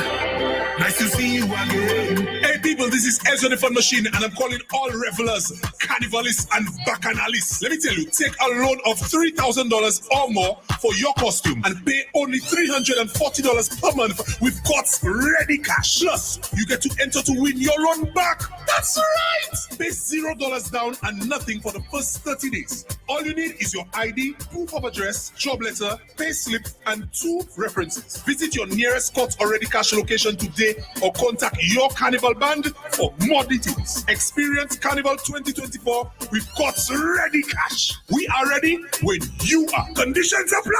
Speaker 9: Nice to see you again. Hey people, this is Ezra the Fun Machine, and I'm calling all revelers, carnivalists, and bacchanalists. Let me tell you, take a loan of $3,000 or more for your costume and pay only $340 per month with God's ready cash. Plus, you get to enter to win your loan back. That's right! Pay $0 down and nothing for the first 30 days. All you need is your ID, proof of address, job letter, pay slip, and 2 references. Visit your nearest Court Already Cash location today or contact your Carnival band for more details. Experience Carnival 2024 with Court's Ready Cash. We are ready when you are. Conditions apply.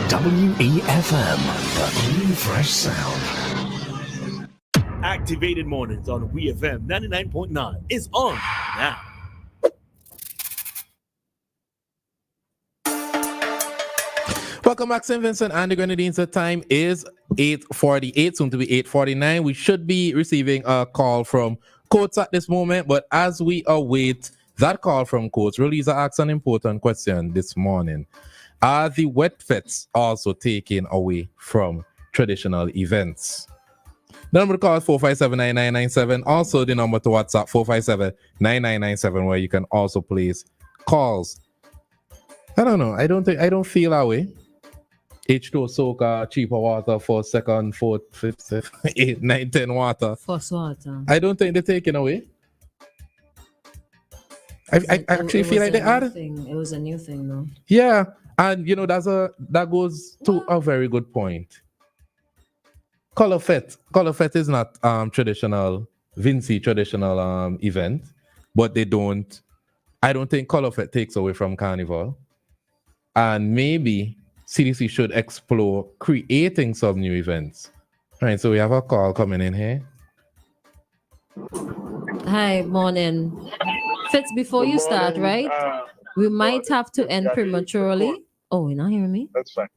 Speaker 3: WEFM, the new fresh sound.
Speaker 4: Activated mornings on WEFM 99.9 is on now.
Speaker 5: Welcome back, St. Vincent and the Grenadines. The time is 8:48, soon to be 8:49. We should be receiving a call from Coates at this moment, but as we await that call from Coates, Relisa asked an important question this morning. Are the wet fets also taken away from traditional events? The number to call is 457-9997. Also, the number to WhatsApp 457-9997, where you can also place calls. I don't know. I don't feel that way. H2 soca, cheaper water for second, fourth, fifth, sixth, 8, 9, 10 water.
Speaker 6: First water.
Speaker 5: I don't think they're taking away. I actually feel like they are.
Speaker 6: It was a new thing, though.
Speaker 5: Yeah, and that goes to a very good point. Color Fete is not traditional event, but I don't think Color Fete takes away from Carnival. And maybe CDC should explore creating some new events. All right, so we have a call coming in here.
Speaker 6: Hi, morning. Fitz, before you start, right? We might have to end prematurely. Oh, you're not hearing me?
Speaker 18: That's fine.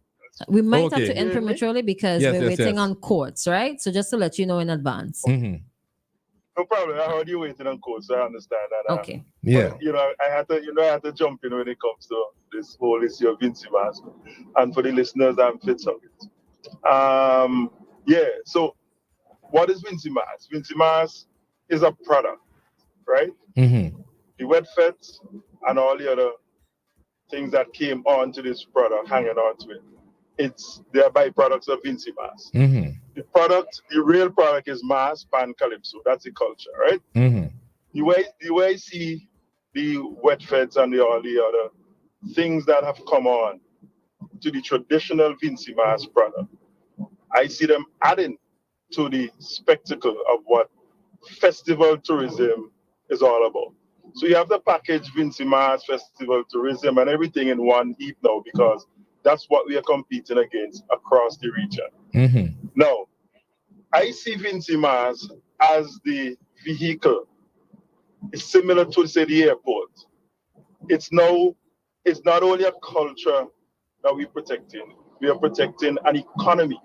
Speaker 6: We might have to end prematurely because we're waiting on courts, right? So just to let you know in advance.
Speaker 5: Mm-hmm.
Speaker 18: No problem. I heard you waiting on court, so I understand that.
Speaker 6: Okay.
Speaker 5: Yeah.
Speaker 18: But, I had to jump in when it comes to this whole issue of VINCYMAS. And for the listeners, I'm Fitz of it. Yeah. So, what is VINCYMAS? VINCYMAS is a product, right?
Speaker 5: Mm-hmm.
Speaker 18: The wet fets and all the other things that came onto this product, hanging on to it. They are byproducts of VINCYMAS.
Speaker 5: Mm-hmm.
Speaker 18: The real product is Mass, Pan, Calypso. That's the culture, right?
Speaker 5: Mm-hmm.
Speaker 18: The way I see the wet feds and all the other things that have come on to the traditional VINCYMAS product, I see them adding to the spectacle of what festival tourism is all about. So you have the package VINCYMAS, festival tourism, and everything in one heap now because that's what we are competing against across the region.
Speaker 5: Mm-hmm.
Speaker 18: Now, I see VINCYMAS as the vehicle. It's similar to, say, the airport. It's not only a culture that we're protecting, we are protecting an economy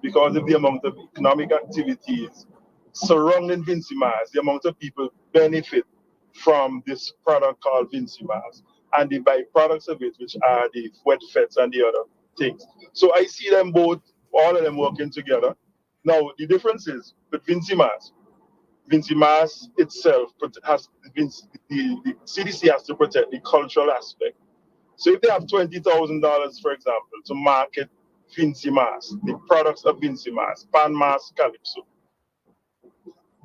Speaker 18: because of the amount of economic activities surrounding VINCYMAS, the amount of people benefit from this product called VINCYMAS and the byproducts of it, which are the wet fets and the other things. So I see them both, all of them working together. Now, the difference is with VINCYMAS itself has the CDC has to protect the cultural aspect. So if they have $20,000, for example, to market VINCYMAS, the products of VINCYMAS, Pan, Mass, Calypso,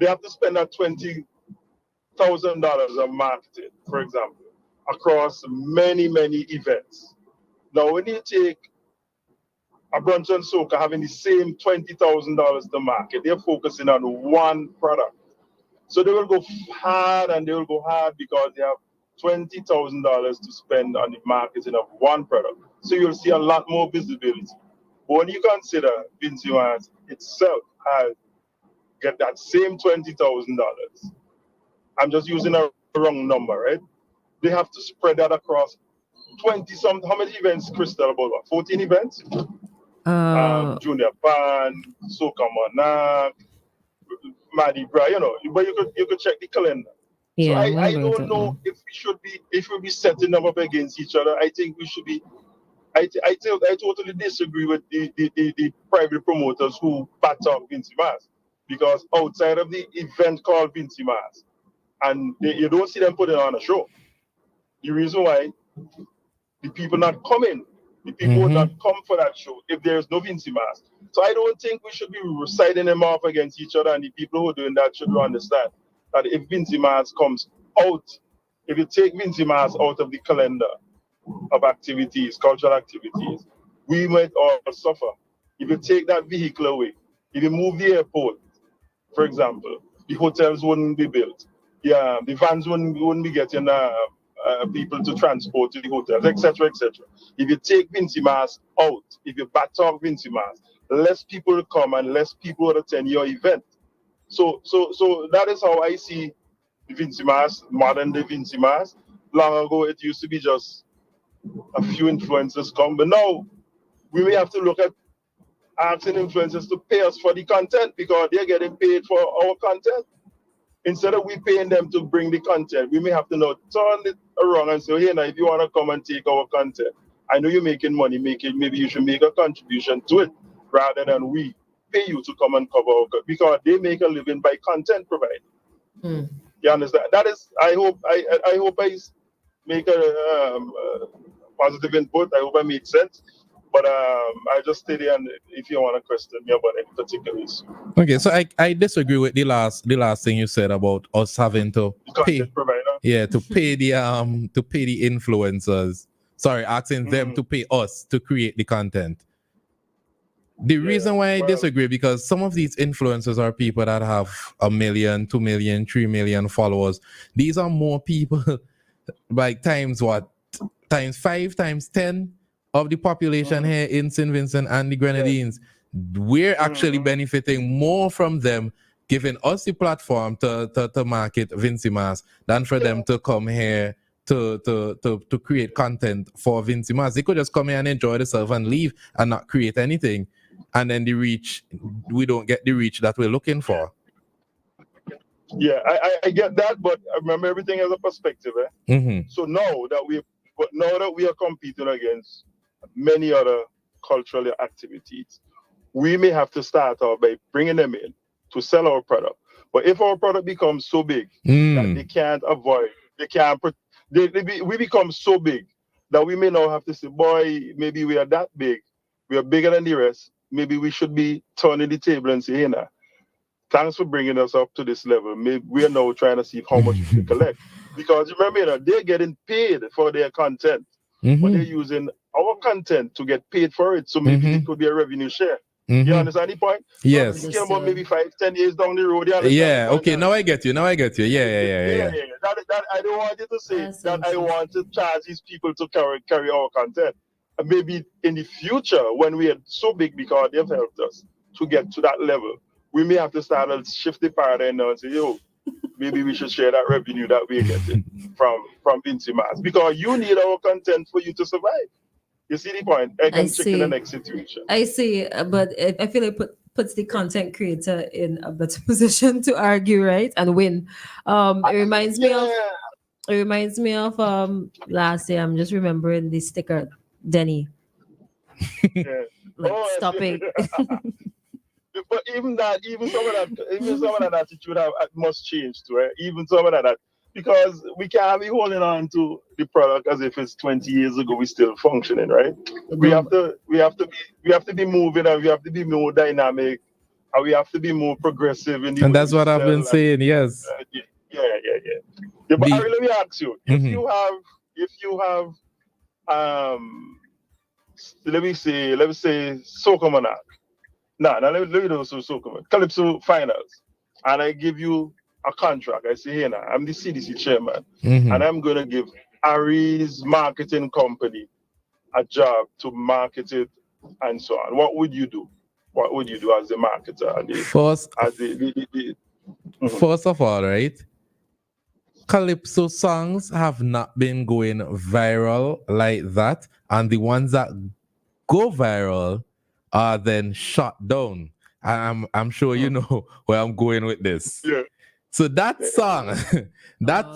Speaker 18: they have to spend that $20,000 on marketing, for example, across many, many events. Now, when you take a Brunch and Soca having the same $20,000 to market, they're focusing on one product. So they will go hard and they will go hard because they have $20,000 to spend on the marketing of one product. So you'll see a lot more visibility. But when you consider VINCYMAS itself has get that same $20,000, I'm just using a wrong number, right? They have to spread that across 20-some. How many events, Christal? About 14 events? Junior Pan, Soca Monarch, Mardi Gras, but you could check the calendar.
Speaker 6: Yeah,
Speaker 18: so I don't know if we should be setting them up against each other. I think we should be. I totally disagree with the private promoters who bat off VINCYMAS because outside of the event called VINCYMAS, and you don't see them putting on a show. The reason why the people not coming, the people would not come for that show if there is no VINCYMAS. So I don't think we should be reciting them off against each other, and the people who are doing that should understand that if VINCYMAS comes out, if you take VINCYMAS out of the calendar of activities, cultural activities, we might all suffer. If you take that vehicle away, if you move the airport, for example, the hotels wouldn't be built. Yeah, the vans wouldn't be getting people to transport to the hotels, etc., etc. If you take VINCYMAS out, if you back off VINCYMAS, less people will come and less people will attend your event. So that is how I see the VINCYMAS, modern day VINCYMAS. Long ago, it used to be just a few influencers come, but now we may have to look at asking influencers to pay us for the content because they're getting paid for our content. Instead of we paying them to bring the content, we may have to now turn it around and say, hey, now if you want to come and take our content, I know you're making money, maybe you should make a contribution to it rather than we pay you to come and cover our content because they make a living by content providing. You understand? That is, I hope I make a positive input. I hope I made sense. But I just stay there, and if you want to question me about any particular issue.
Speaker 5: Okay, so I disagree with the last thing you said about us having to pay.
Speaker 18: Content provider.
Speaker 5: Yeah, to pay the influencers. Sorry, asking them to pay us to create the content. The reason why I disagree, because some of these influencers are people that have 1 million, 2 million, 3 million followers. These are more people like times 5, times 10 of the population here in St. Vincent and the Grenadines. We're actually benefiting more from them giving us the platform to market VINCYMAS than for them to come here to create content for VINCYMAS. They could just come here and enjoy themselves and leave and not create anything. And then we don't get the reach that we're looking for.
Speaker 18: Yeah, I get that, but remember, everything has a perspective. So now that we are competing against many other cultural activities, we may have to start out by bringing them in to sell our product. But if our product becomes so big that they can't avoid, we become so big that we may now have to say, boy, maybe we are that big, we are bigger than the rest. Maybe we should be turning the table and say, hey, now, thanks for bringing us up to this level. Maybe we are now trying to see how much we can collect. Because remember, they're getting paid for their content, but they're using our content to get paid for it. So maybe it could be a revenue share. You understand the point?
Speaker 5: Yes.
Speaker 18: So about maybe 5-10 years down the road.
Speaker 5: Yeah. Okay. Now I get you. Yeah.
Speaker 18: That I don't want you to say that I want to charge these people to carry our content. And maybe in the future, when we are so big because they've helped us to get to that level, we may have to start to shift the paradigm now and say, yo, maybe we should share that revenue that we're getting from VINCYMAS, because you need our content for you to survive. You see the point? Egg and chicken and egg situation.
Speaker 6: I see, but I feel it puts the content creator in a better position to argue, right, and win. It reminds me of last year. I'm just remembering the sticker, Denny. Stopping.
Speaker 18: But even some of that attitude must change too, right? Even some of that, because we can't be holding on to the product as if it's 20 years ago. We're still functioning, right? We have to be moving, and we have to be more dynamic, and we have to be more progressive in the
Speaker 5: and that's what I've been saying. Yes.
Speaker 18: Yeah. But Ari, let me ask you: if you have let me say Soca Monarch. Let me do Soca Calypso finals, and I give you a contract. I say, hey, now I'm the CDC chairman, and I'm gonna give Ari's marketing company a job to market it and so on. What would you do? What would you do as the marketer?
Speaker 5: First of all, right? Calypso songs have not been going viral like that, and the ones that go viral are then shut down. I'm sure you know where I'm going with this.
Speaker 18: Yeah.
Speaker 5: So that song, that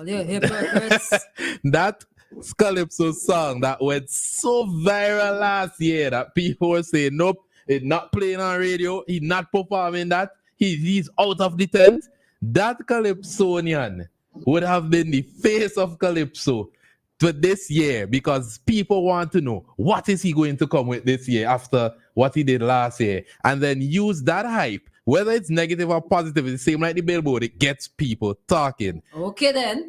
Speaker 5: Calypso song that went so viral last year that people were saying, nope, it's not playing on radio, he's not performing that, he's out of the tent. That Calypsonian would have been the face of Calypso for this year, because people want to know what is he going to come with this year after what he did last year, and then use that hype, whether it's negative or positive. It's the same like the billboard, it gets people talking.
Speaker 6: Okay then.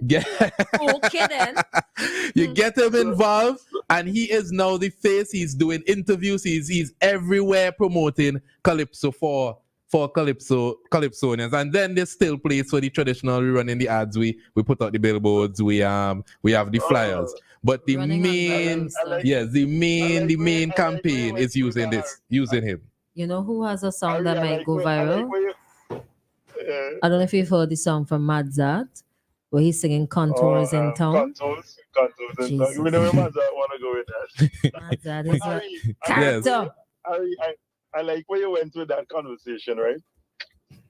Speaker 5: You get him involved, and he is now the face. He's doing interviews, he's everywhere promoting Calypso for Calypsonians, and then there's still place for the traditional. We run in the ads, we put out the billboards, we have the flyers, but the main campaign is using him.
Speaker 6: You know who has a song that might go viral? I don't know if you've heard the song from Madzat, where he's singing Contours in Town.
Speaker 18: Contours in Town. We know where Madzat want to go with that.
Speaker 6: Madzat is a character.
Speaker 18: I like where you went with that conversation, right?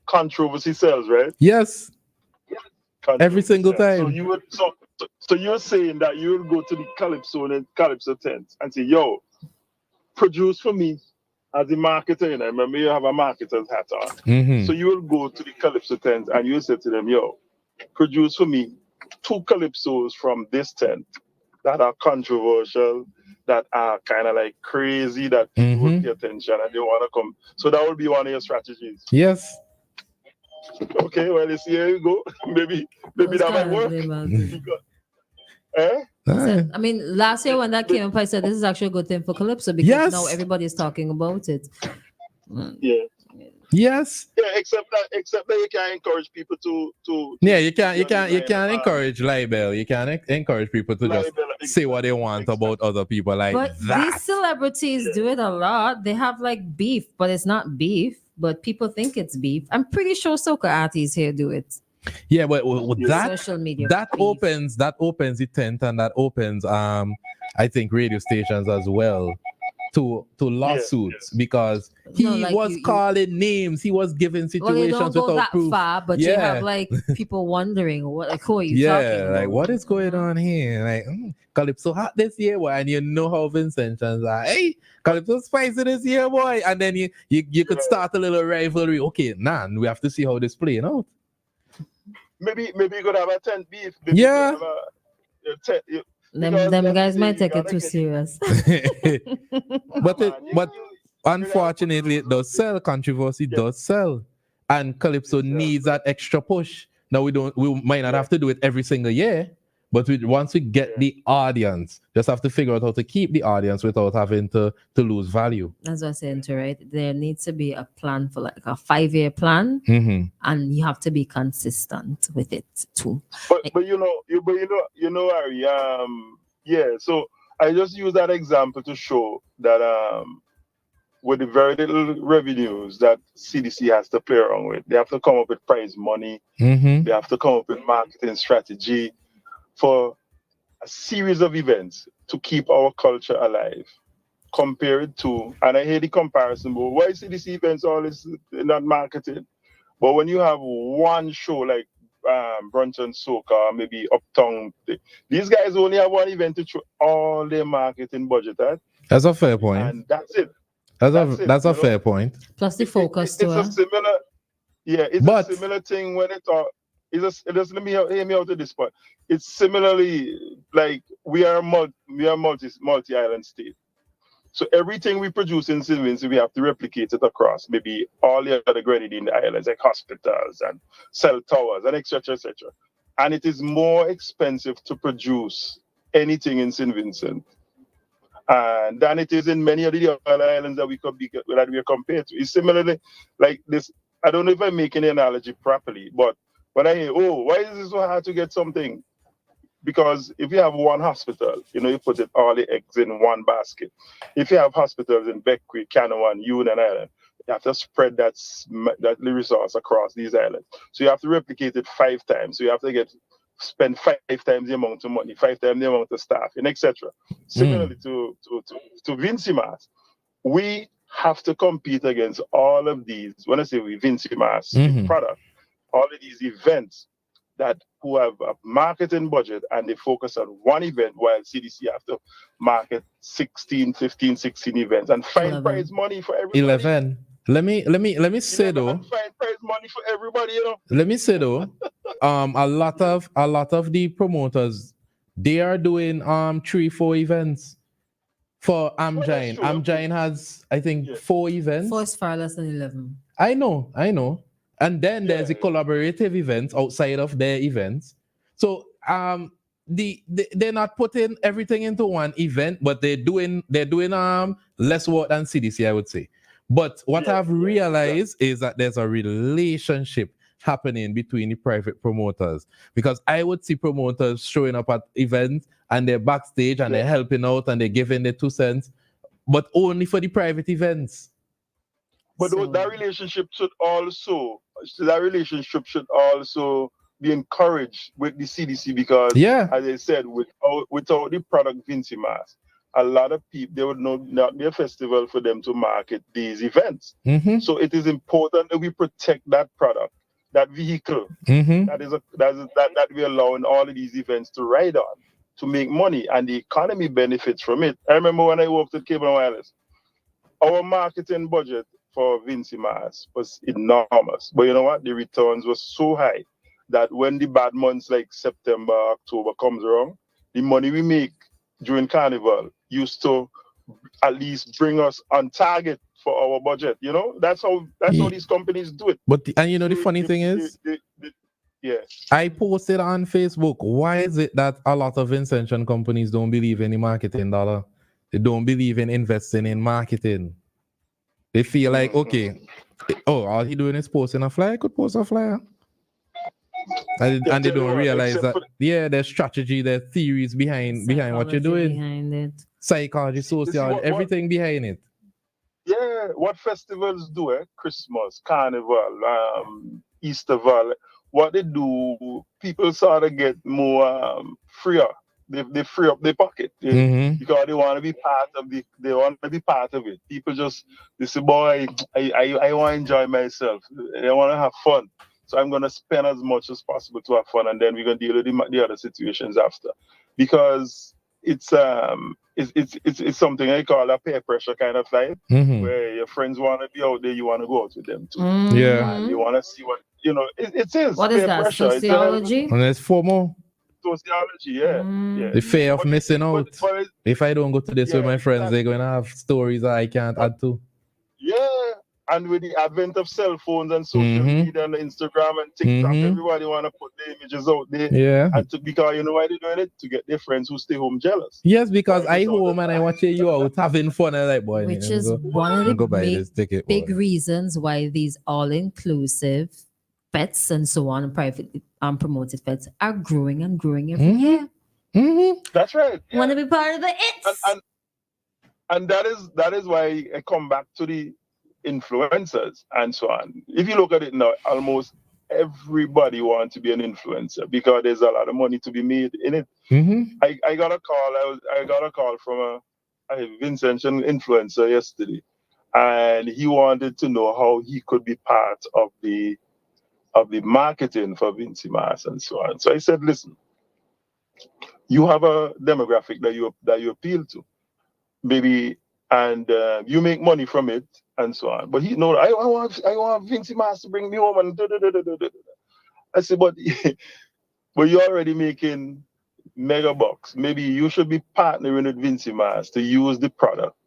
Speaker 18: Controversy sells, right?
Speaker 5: Yes. Every single time.
Speaker 18: So you're saying that you will go to the Calypso tent and say, yo, produce for me as a marketer. You know, remember you have a marketer's hat on. So you will go to the Calypso tent and you say to them, yo, produce for me 2 Calypsos from this tent that are controversial, that are kind of like crazy that people would pay attention and they want to come. So that would be one of your strategies.
Speaker 5: Yes.
Speaker 18: Okay, well, let's see, here you go. maybe that might work.
Speaker 6: I mean, last year when that came up, I said this is actually a good thing for Calypso because now everybody's talking about it.
Speaker 18: Yeah.
Speaker 5: Yes.
Speaker 18: Yeah, except that you can't encourage people to
Speaker 5: yeah, you can't encourage libel. You can't encourage people to just say what they want about other people like
Speaker 6: but
Speaker 5: that.
Speaker 6: These celebrities do it a lot. They have like beef, but it's not beef. But people think it's beef. I'm pretty sure soca artists here do it.
Speaker 5: Yeah, but that
Speaker 6: social media
Speaker 5: that opens the tent and that opens I think radio stations as well to lawsuits because he was calling names, he was giving situations
Speaker 6: you don't go
Speaker 5: without
Speaker 6: that
Speaker 5: proof.
Speaker 6: far, but you have like people wondering who are you talking about?
Speaker 5: Like what is going on here? Like Calypso hot this year, boy, and you know how Vincentians are. Hey, Calypso spicy this year, boy, and then you could start a little rivalry. Okay, we have to see how this playing out.
Speaker 18: Maybe you could have a tent beef.
Speaker 6: Them guys might take it too serious.
Speaker 5: but unfortunately, it does sell. Controversy does sell, and Calypso needs that extra push. Now we might not have to do it every single year, but once we get the audience, just have to figure out how to keep the audience without having to lose value.
Speaker 6: That's what I'm saying too, right? There needs to be a plan for like a 5-year plan, and you have to be consistent with it too.
Speaker 18: But you know, Ari, so I just use that example to show that with the very little revenues that CDC has to play around with, they have to come up with prize money. They have to come up with marketing strategy for a series of events to keep our culture alive. Compared to, and I hear the comparison, but why CDC events always not marketed? But when you have one show like Brunch and Soca, maybe Uptown, these guys only have one event to throw all their marketing budget at.
Speaker 5: That's a fair point.
Speaker 18: And that's it.
Speaker 5: That's a fair point.
Speaker 6: Plus the focus
Speaker 18: it's a similar, a similar thing when it's let me hear me out at this point. It's similarly like we are multi-island state. So everything we produce in St. Vincent, we have to replicate it across maybe all the other Grenadine islands, like hospitals and cell towers and etc. And it is more expensive to produce anything in St. Vincent than it is in many of the other islands that we are compared to. It's similarly like this. I don't know if I'm making the analogy properly, but when I hear, why is it so hard to get something? Because if you have one hospital, you put all the eggs in one basket. If you have hospitals in Beckwith, Canoan, Union Island, you have to spread that resource across these islands. So you have to replicate it 5 times. So you have to spend 5 times the amount of money, 5 times the amount of staff, and etc. Similarly to VINCYMAS, we have to compete against all of these. When I say VINCYMAS product, all of these events who have a marketing budget and they focus on one event while CDC have to market 15, 16 events and find prize money for everybody.
Speaker 5: 11. Let me say though.
Speaker 18: Find prize money for everybody,
Speaker 5: Let me say though, a lot of the promoters, they are doing 3-4 events for Amjine. Amjine has I think 4 events.
Speaker 6: 4 is far less than 11.
Speaker 5: I know. And then there's the collaborative events outside of their events. So they're not putting everything into one event, but they're doing less work than CDC, I would say. But what I've realized is that there's a relationship happening between the private promoters, because I would see promoters showing up at events and they're backstage and they're helping out and they're giving their 2 cents, but only for the private events.
Speaker 18: But that relationship should also be encouraged with the CDC because, as I said, without the product VINCYMAS, a lot of people, there would not be a festival for them to market these events. So it is important that we protect that product, that vehicle that we allow in all of these events to ride on, to make money, and the economy benefits from it. I remember when I worked at Cable and Wireless, our marketing budget for VINCYMAS was enormous. But you know what? The returns were so high that when the bad months like September, October comes around, the money we make during Carnival used to at least bring us on target for our budget. You know, that's how these companies do it.
Speaker 5: But the funny thing is,
Speaker 18: yeah,
Speaker 5: I posted on Facebook. Why is it that a lot of Vincentian companies don't believe in the marketing dollar? They don't believe in investing in marketing. They feel like, okay, all he doing is posting a flyer. I could post a flyer. And they don't realize that, there's strategy, there's theories behind what you're doing.
Speaker 6: Behind it.
Speaker 5: Psychology, sociology, everything behind it.
Speaker 18: Yeah, what festivals do, Christmas, Carnival, Easter Valley, what they do, people sort of get more freer. They free up their pocket because they want to be part of it. People they say, boy, I want to enjoy myself. I want to have fun. So I'm going to spend as much as possible to have fun, and then we're going to deal with the other situations after. Because it's something I call a peer pressure kind of life, where your friends want to be out there, you want to go out with them too.
Speaker 5: Yeah.
Speaker 18: And you want to see what, it is.
Speaker 6: What is that,
Speaker 18: pressure.
Speaker 6: sociology?
Speaker 5: And there's FOMO.
Speaker 18: Sociology, yeah.
Speaker 5: The fear of missing out. If I don't go to this with my friends, they're going to have stories that I can't add to.
Speaker 18: Yeah. And with the advent of cell phones and social media and Instagram and TikTok, everybody want to put their images out there.
Speaker 5: Yeah.
Speaker 18: And because you know why they're doing it? To get their friends who stay home jealous.
Speaker 5: Yes, because I home and I watch you out having fun and like, boy.
Speaker 6: Which is one of the big reasons why these all-inclusive pets and so on, privately promoted pets are growing and growing every year.
Speaker 18: That's right.
Speaker 6: Yeah. Want to be part of the it?
Speaker 18: And that is why I come back to the influencers and so on. If you look at it now, almost everybody wants to be an influencer because there's a lot of money to be made in it. I got a call. I got a call from a Vincentian influencer yesterday, and he wanted to know how he could be part of the marketing for VINCYMAS and so on. So I said, listen, you have a demographic that you appeal to, maybe, and you make money from it and so on. But I want VINCYMAS to bring me home and I said, but you're already making mega bucks. Maybe you should be partnering with VINCYMAS to use the product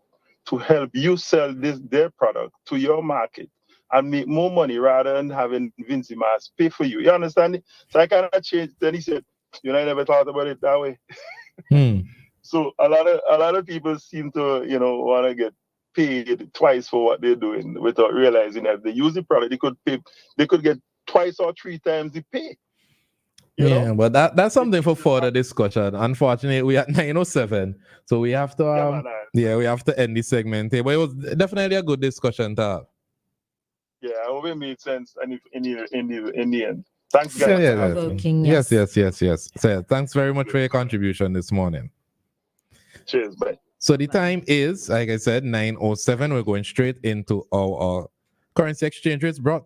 Speaker 18: to help you sell their product to your market and make more money rather than having VINCYMAS pay for you. You understand? So I kind of changed. Then he said, I never thought about it that way. So a lot of people seem to, want to get paid twice for what they're doing without realizing that they use the product, they could get twice or three times the pay. You know?
Speaker 5: But that's something for further discussion. Unfortunately, we at 9:07, so we have to we have to end the segment here. But it was definitely a good discussion to have.
Speaker 18: Yeah, I hope it made sense and in the end. Thanks, guys.
Speaker 5: Yes. So, thanks very much for your contribution this morning.
Speaker 18: Cheers, bye.
Speaker 5: So the time is, like I said, 9:07. We're going straight into our currency exchange rates brought